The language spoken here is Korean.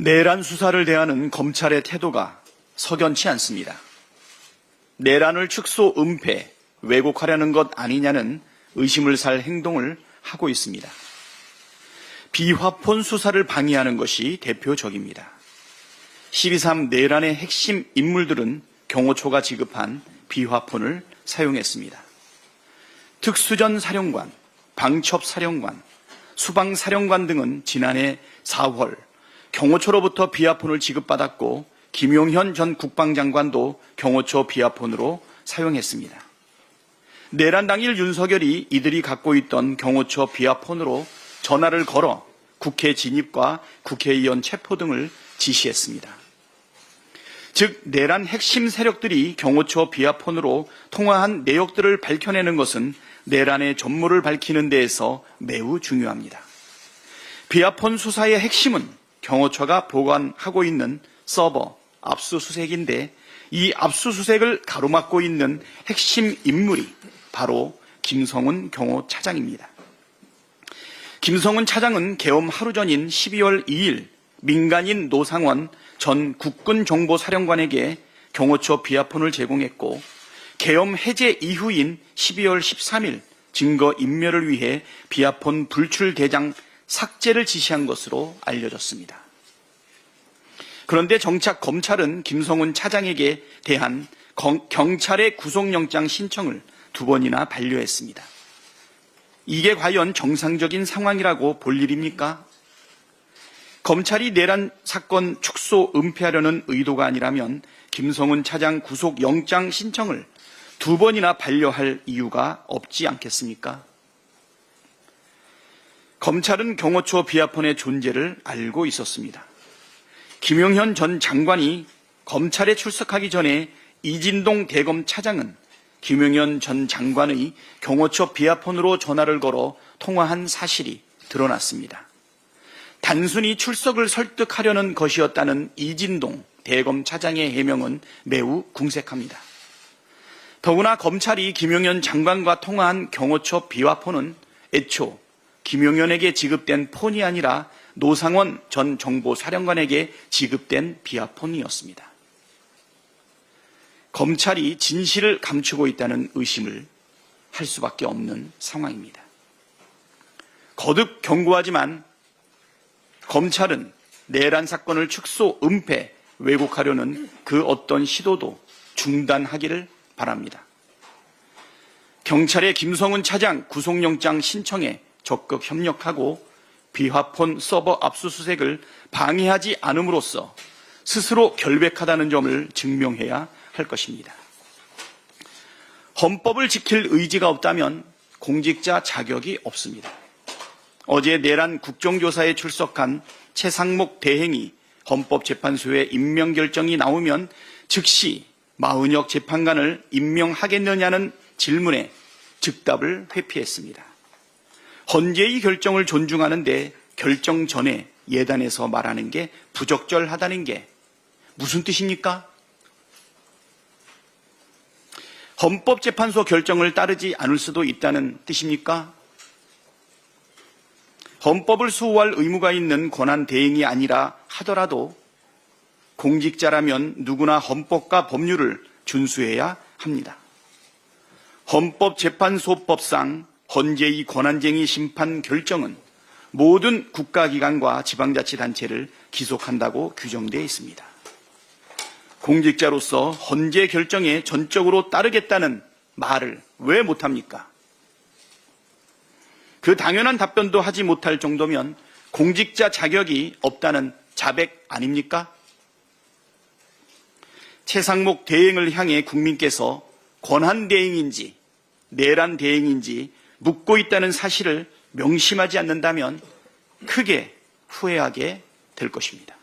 내란 수사를 대하는 검찰의 태도가 석연치 않습니다. 내란을 축소, 은폐, 왜곡하려는 것 아니냐는 의심을 살 행동을 하고 있습니다. 비화폰 수사를 방해하는 것이 대표적입니다. 12.3 내란의 핵심 인물들은 경호처가 지급한 비화폰을 사용했습니다. 특수전 사령관, 방첩사령관, 수방사령관 등은 지난해 4월 경호처로부터 비화폰을 지급받았고 김용현 전 국방장관도 경호처 비화폰으로 사용했습니다. 내란 당일 윤석열이 이들이 갖고 있던 경호처 비화폰으로 전화를 걸어 국회 진입과 국회의원 체포 등을 지시했습니다. 즉 내란 핵심 세력들이 경호처 비화폰으로 통화한 내역들을 밝혀내는 것은 내란의 전모를 밝히는 데에서 매우 중요합니다. 비화폰 수사의 핵심은 경호처가 보관하고 있는 서버 압수수색인데 이 압수수색을 가로막고 있는 핵심 인물이 바로 김성훈 경호차장입니다. 김성훈 차장은 계엄 하루 전인 12월 2일 민간인 노상원 전 국군정보사령관에게 경호처 비화폰을 제공했고 계엄 해제 이후인 12월 13일 증거 인멸을 위해 비화폰 불출 대장 삭제를 지시한 것으로 알려졌습니다. 그런데 정작 검찰은 김성훈 차장에게 대한 경찰의 구속영장 신청을 2번이나 반려했습니다. 이게 과연 정상적인 상황이라고 볼 일입니까? 검찰이 내란 사건 축소, 은폐하려는 의도가 아니라면 김성훈 차장 구속영장 신청을 2번이나 반려할 이유가 없지 않겠습니까? 검찰은 경호처 비화폰의 존재를 알고 있었습니다. 김용현 전 장관이 검찰에 출석하기 전에 이진동 대검 차장은 김용현 전 장관의 경호처 비화폰으로 전화를 걸어 통화한 사실이 드러났습니다. 단순히 출석을 설득하려는 것이었다는 이진동 대검 차장의 해명은 매우 궁색합니다. 더구나 검찰이 김용현 장관과 통화한 경호처 비화폰은 애초 김용현에게 지급된 폰이 아니라 노상원 전 정보사령관에게 지급된 비화폰이었습니다. 검찰이 진실을 감추고 있다는 의심을 할 수밖에 없는 상황입니다. 거듭 경고하지만 검찰은 내란 사건을 축소, 은폐, 왜곡하려는 그 어떤 시도도 중단하기를 바랍니다. 경찰의 김성훈 차장 구속영장 신청에 적극 협력하고 비화폰 서버 압수수색을 방해하지 않음으로써 스스로 결백하다는 점을 증명해야 할 것입니다. 헌법을 지킬 의지가 없다면 공직자 자격이 없습니다. 어제 내란 국정조사에 출석한 최상목 대행이 헌법재판소에 임명 결정이 나오면 즉시 마은혁 재판관을 임명하겠느냐는 질문에 즉답을 회피했습니다. 헌재의 결정을 존중하는데 결정 전에 예단해서 말하는 게 부적절하다는 게 무슨 뜻입니까? 헌법재판소 결정을 따르지 않을 수도 있다는 뜻입니까? 헌법을 수호할 의무가 있는 권한 대행이 아니라 하더라도 공직자라면 누구나 헌법과 법률을 준수해야 합니다. 헌법재판소법상 헌재의 권한쟁의 심판 결정은 모든 국가기관과 지방자치단체를 기속한다고 규정되어 있습니다. 공직자로서 헌재 결정에 전적으로 따르겠다는 말을 왜 못합니까? 그 당연한 답변도 하지 못할 정도면 공직자 자격이 없다는 자백 아닙니까? 최상목 대행을 향해 국민께서 권한 대행인지 내란 대행인지 묻고 있다는 사실을 명심하지 않는다면 크게 후회하게 될 것입니다.